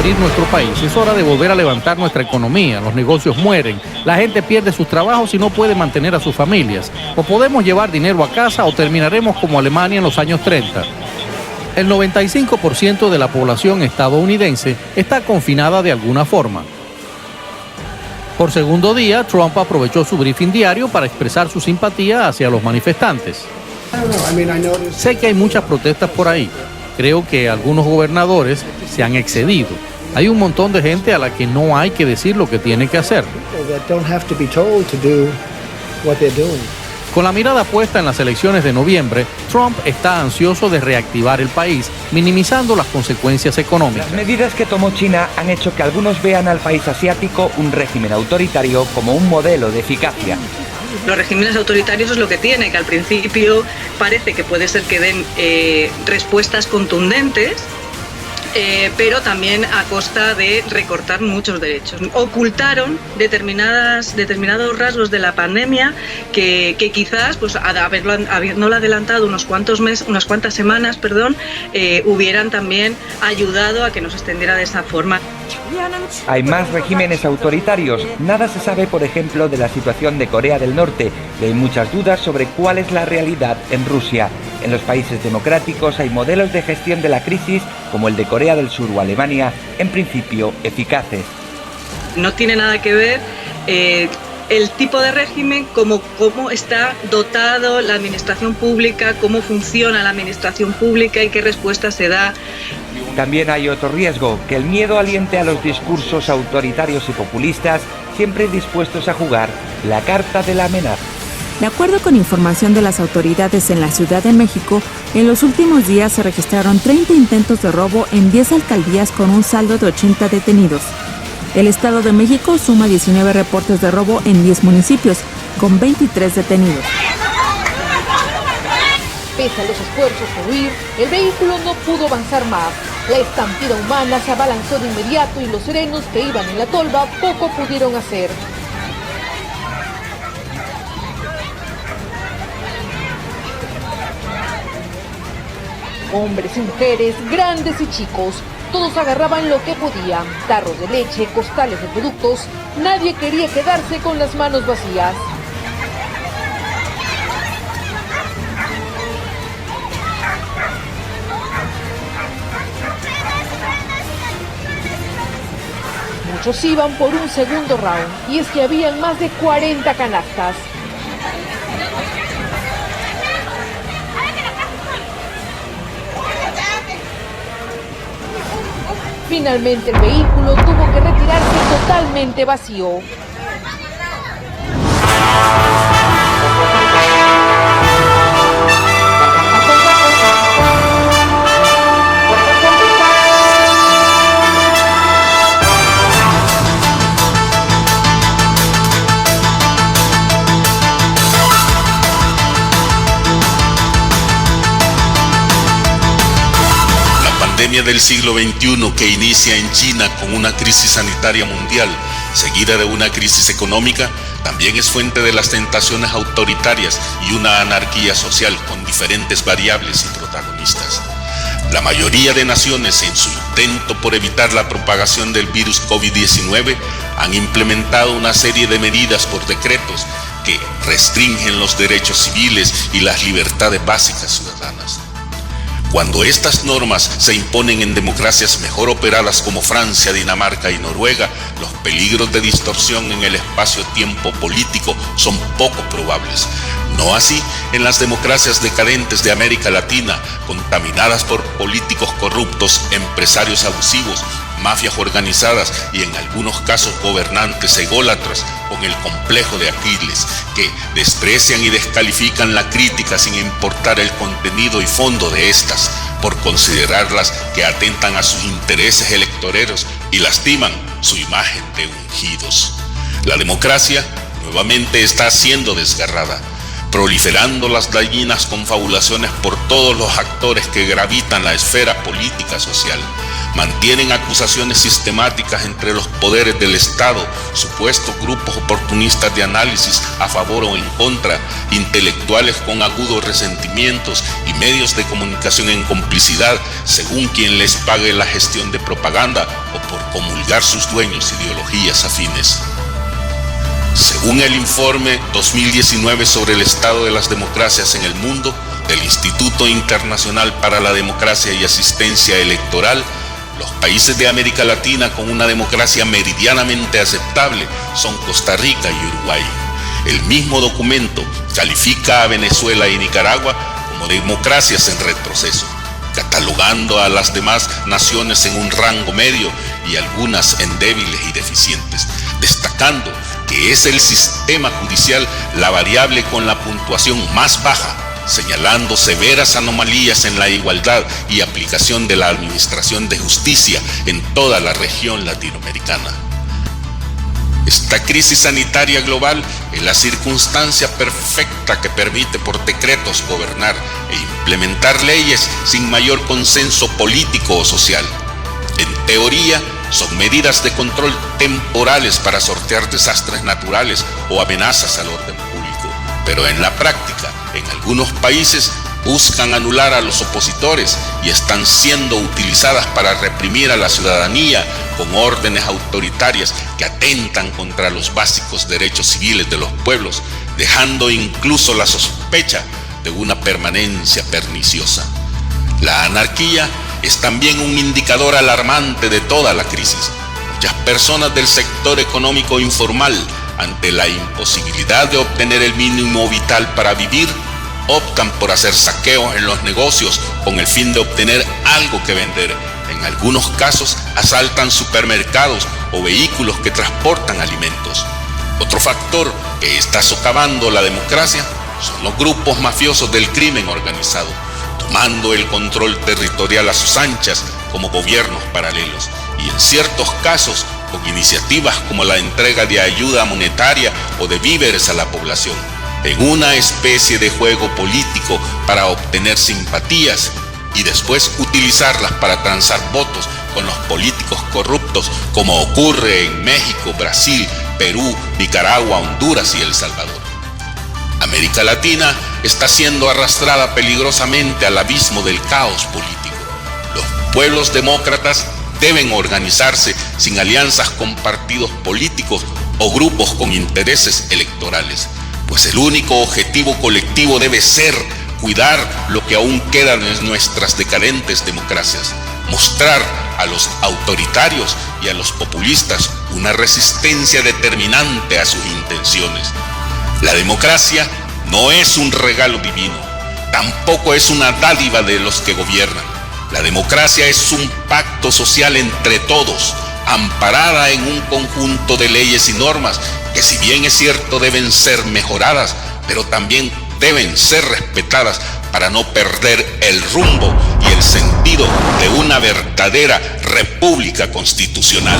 abrir nuestro país. Es hora de volver a levantar nuestra economía. Los negocios mueren, la gente pierde sus trabajos y no puede mantener a sus familias. O podemos llevar dinero a casa o terminaremos como Alemania en los años 30. El 95% de la población estadounidense está confinada de alguna forma. Por segundo día, Trump aprovechó su briefing diario para expresar su simpatía hacia los manifestantes. Sé que hay muchas protestas por ahí. Creo que algunos gobernadores se han excedido. Hay un montón de gente a la que no hay que decir lo que tiene que hacer. Con la mirada puesta en las elecciones de noviembre, Trump está ansioso de reactivar el país, minimizando las consecuencias económicas. Las medidas que tomó China han hecho que algunos vean al país asiático, un régimen autoritario, como un modelo de eficacia. Los regímenes autoritarios es lo que tiene, que al principio parece que puede ser que den respuestas contundentes, pero también a costa de recortar muchos derechos. Ocultaron determinados rasgos de la pandemia que quizás, pues, habiéndolo adelantado unas cuantas semanas, hubieran también ayudado a que no se extendiera de esa forma. Hay más regímenes autoritarios. Nada se sabe, por ejemplo, de la situación de Corea del Norte y hay muchas dudas sobre cuál es la realidad en Rusia. En los países democráticos hay modelos de gestión de la crisis, como el de Corea del Sur o Alemania, en principio eficaces. No tiene nada que ver el tipo de régimen, cómo está dotado la administración pública, cómo funciona la administración pública y qué respuesta se da. También hay otro riesgo, que el miedo aliente a los discursos autoritarios y populistas, siempre dispuestos a jugar la carta de la amenaza. De acuerdo con información de las autoridades en la Ciudad de México, en los últimos días se registraron 30 intentos de robo en 10 alcaldías con un saldo de 80 detenidos. El Estado de México suma 19 reportes de robo en 10 municipios, con 23 detenidos. Pese a los esfuerzos por huir, el vehículo no pudo avanzar más. La estampida humana se abalanzó de inmediato y los serenos que iban en la tolva poco pudieron hacer. Hombres y mujeres, grandes y chicos, todos agarraban lo que podían, tarros de leche, costales de productos, nadie quería quedarse con las manos vacías. Muchos iban por un segundo round, y es que habían más de 40 canastas. Finalmente el vehículo tuvo que retirarse totalmente vacío. La pandemia del siglo XXI que inicia en China con una crisis sanitaria mundial, seguida de una crisis económica, también es fuente de las tentaciones autoritarias y una anarquía social con diferentes variables y protagonistas. La mayoría de naciones, en su intento por evitar la propagación del virus COVID-19, han implementado una serie de medidas por decretos que restringen los derechos civiles y las libertades básicas ciudadanas. Cuando estas normas se imponen en democracias mejor operadas como Francia, Dinamarca y Noruega, los peligros de distorsión en el espacio-tiempo político son poco probables. No así en las democracias decadentes de América Latina, contaminadas por políticos corruptos, empresarios abusivos, mafias organizadas y en algunos casos gobernantes ególatras con el complejo de Aquiles, que desprecian y descalifican la crítica sin importar el contenido y fondo de estas, por considerarlas que atentan a sus intereses electoreros y lastiman su imagen de ungidos. La democracia nuevamente está siendo desgarrada, proliferando las dañinas confabulaciones por todos los actores que gravitan la esfera política social. mantienen acusaciones sistemáticas entre los poderes del Estado, supuestos grupos oportunistas de análisis a favor o en contra, intelectuales con agudos resentimientos y medios de comunicación en complicidad, según quien les pague la gestión de propaganda o por comulgar sus dueños ideologías afines. Según el informe 2019 sobre el estado de las democracias en el mundo del Instituto Internacional para la Democracia y Asistencia Electoral, los países de América Latina con una democracia meridianamente aceptable son Costa Rica y Uruguay. El mismo documento califica a Venezuela y Nicaragua como democracias en retroceso, catalogando a las demás naciones en un rango medio y algunas en débiles y deficientes, destacando que es el sistema judicial la variable con la puntuación más baja, señalando severas anomalías en la igualdad y aplicación de la administración de justicia en toda la región latinoamericana. Esta crisis sanitaria global es la circunstancia perfecta que permite por decretos gobernar e implementar leyes sin mayor consenso político o social. En teoría, son medidas de control temporales para sortear desastres naturales o amenazas al orden público, pero en la práctica, en algunos países buscan anular a los opositores y están siendo utilizadas para reprimir a la ciudadanía con órdenes autoritarias que atentan contra los básicos derechos civiles de los pueblos, dejando incluso la sospecha de una permanencia perniciosa. La anarquía es también un indicador alarmante de toda la crisis. Muchas personas del sector económico informal, ante la imposibilidad de obtener el mínimo vital para vivir, optan por hacer saqueos en los negocios con el fin de obtener algo que vender. En algunos casos asaltan supermercados o vehículos que transportan alimentos. Otro factor que está socavando la democracia son los grupos mafiosos del crimen organizado, tomando el control territorial a sus anchas como gobiernos paralelos y en ciertos casos con iniciativas como la entrega de ayuda monetaria o de víveres a la población, en una especie de juego político para obtener simpatías y después utilizarlas para transar votos con los políticos corruptos, como ocurre en México, Brasil, Perú, Nicaragua, Honduras y El Salvador. América Latina está siendo arrastrada peligrosamente al abismo del caos político. Los pueblos demócratas deben organizarse sin alianzas con partidos políticos o grupos con intereses electorales, pues el único objetivo colectivo debe ser cuidar lo que aún queda en nuestras decadentes democracias, mostrar a los autoritarios y a los populistas una resistencia determinante a sus intenciones. La democracia no es un regalo divino, tampoco es una dádiva de los que gobiernan. La democracia es un pacto social entre todos, amparada en un conjunto de leyes y normas que, si bien es cierto, deben ser mejoradas, pero también deben ser respetadas para no perder el rumbo y el sentido de una verdadera república constitucional.